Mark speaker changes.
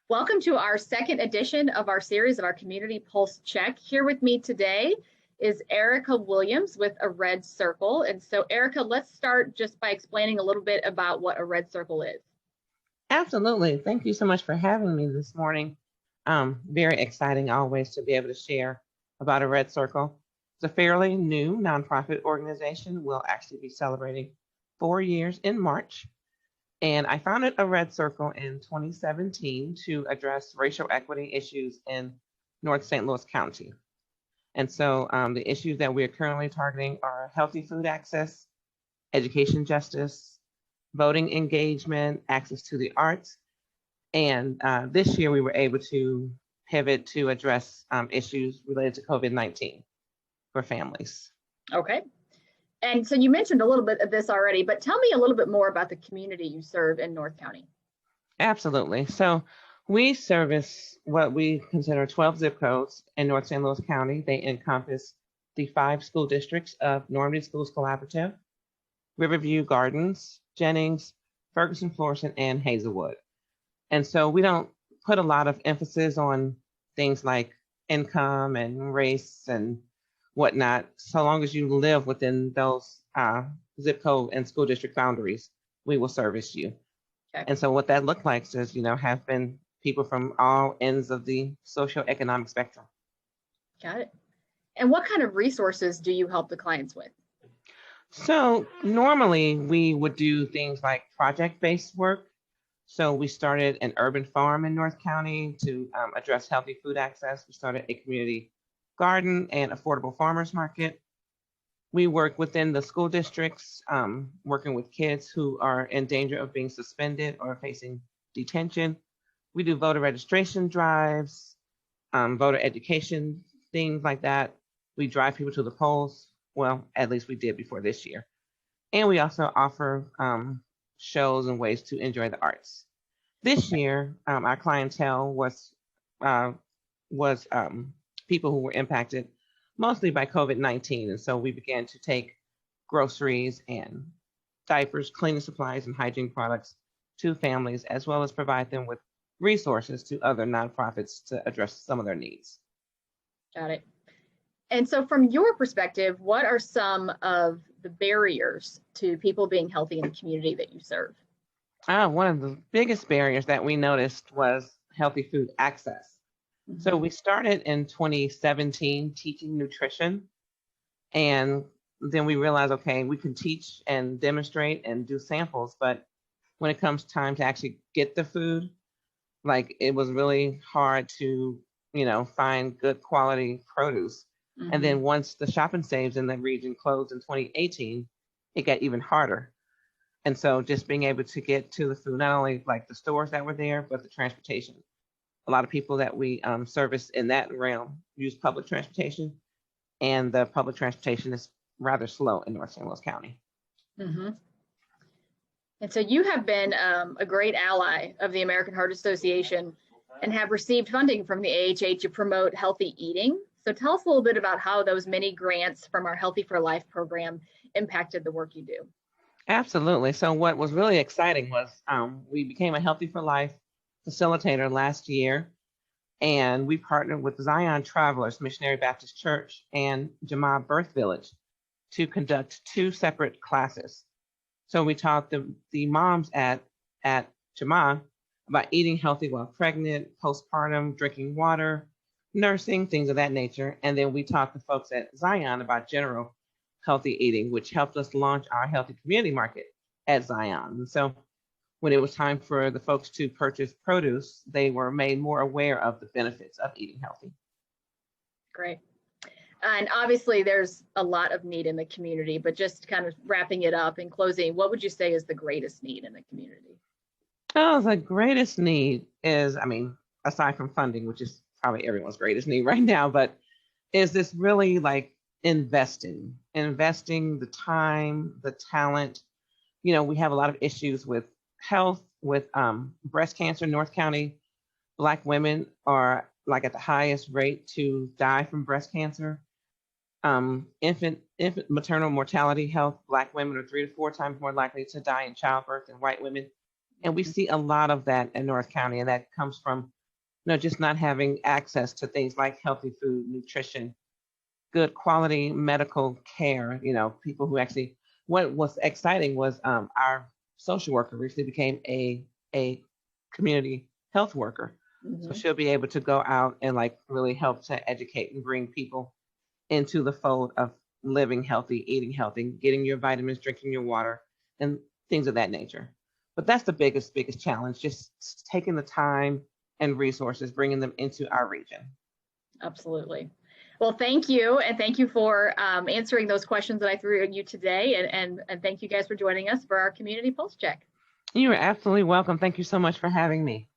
Speaker 1: Welcome to our second edition of our series of our Community Pulse Check. Here with me today is Erica Williams with a Red Circle. And so Erica, let's start just by explaining a little bit about what a Red Circle is.
Speaker 2: Absolutely. Thank you so much for having me this morning. Very exciting always to be able to share about a Red Circle. It's a fairly new nonprofit organization. We'll actually be celebrating 4 years in March. And I founded a Red Circle in 2017 to address racial equity issues in North St. Louis County. And so the issues that we are currently targeting are healthy food access, education justice, voting engagement, access to the arts. And this year we were able to pivot to address issues related to COVID-19 for families.
Speaker 1: Okay. And so you mentioned a little bit of this already, but tell me a little bit more about the community you serve in North County.
Speaker 2: Absolutely. So we service what we consider 12 zip codes in North St. Louis County. They encompass the 5 school districts of Normandy Schools Collaborative, Riverview Gardens, Jennings, Ferguson, Florissant, and Hazelwood. And so we don't put a lot of emphasis on things like income and race and whatnot, so long as you live within those zip code and school district boundaries, we will service you. Okay. And so what that looks like is, have been people from all ends of the socioeconomic spectrum.
Speaker 1: Got it. And what kind of resources do you help the clients with?
Speaker 2: So normally we would do things like project-based work. So we started an urban farm in North County to address healthy food access. We started a community garden and affordable farmers market. We work within the school districts, working with kids who are in danger of being suspended or facing detention. We do voter registration drives, voter education, things like that. We drive people to the polls. Well, at least we did before this year. And we also offer shows and ways to enjoy the arts. This year, our clientele was people who were impacted mostly by COVID-19. And so we began to take groceries and diapers, cleaning supplies, and hygiene products to families, as well as provide them with resources to other nonprofits to address some of their needs.
Speaker 1: Got it. And so from your perspective, what are some of the barriers to people being healthy in the community that you serve?
Speaker 2: One of the biggest barriers that we noticed was healthy food access. So we started in 2017 teaching nutrition, and then we realized, okay, we can teach and demonstrate and do samples, but when it comes time to actually get the food, like it was really hard to, find good quality produce. And then once the shopping saves in the region closed in 2018, it got even harder. And so just being able to get to the food, not only like the stores that were there, but the transportation. A lot of people that we service in that realm use public transportation, and the public transportation is rather slow in North St. Louis County.
Speaker 1: Mm-hmm. And so you have been a great ally of the American Heart Association and have received funding from the AHA to promote healthy eating. So tell us a little bit about how those many grants from our Healthy for Life program impacted the work you do.
Speaker 2: Absolutely. So what was really exciting was we became a Healthy for Life facilitator last year, and we partnered with Zion Travelers Missionary Baptist Church and Jama Birth Village to conduct 2 separate classes. So we taught the moms at Jama about eating healthy while pregnant, postpartum, drinking water, nursing, things of that nature. And then we taught the folks at Zion about general healthy eating, which helped us launch our healthy community market at Zion. And so when it was time for the folks to purchase produce, they were made more aware of the benefits of eating healthy.
Speaker 1: Great. And obviously there's a lot of need in the community, but just kind of wrapping it up and closing, what would you say is the greatest need in the community?
Speaker 2: Oh, the greatest need is, aside from funding, which is probably everyone's greatest need right now, but is this really like investing the time, the talent. We have a lot of issues with health, with breast cancer in North County. Black women are like at the highest rate to die from breast cancer. Infant maternal mortality health, Black women are 3 to 4 times more likely to die in childbirth than white women. And we see a lot of that in North County, and that comes from, just not having access to things like healthy food, nutrition, good quality medical care. People who actually, what was exciting was our social worker recently became a community health worker. So she'll be able to go out and like really help to educate and bring people into the fold of living healthy, eating healthy, getting your vitamins, drinking your water, and things of that nature. But that's the biggest challenge, just taking the time and resources, bringing them into our region.
Speaker 1: Absolutely. Well, thank you. And thank you for answering those questions that I threw at you today. And thank you guys for joining us for our community pulse check.
Speaker 2: You are absolutely welcome. Thank you so much for having me.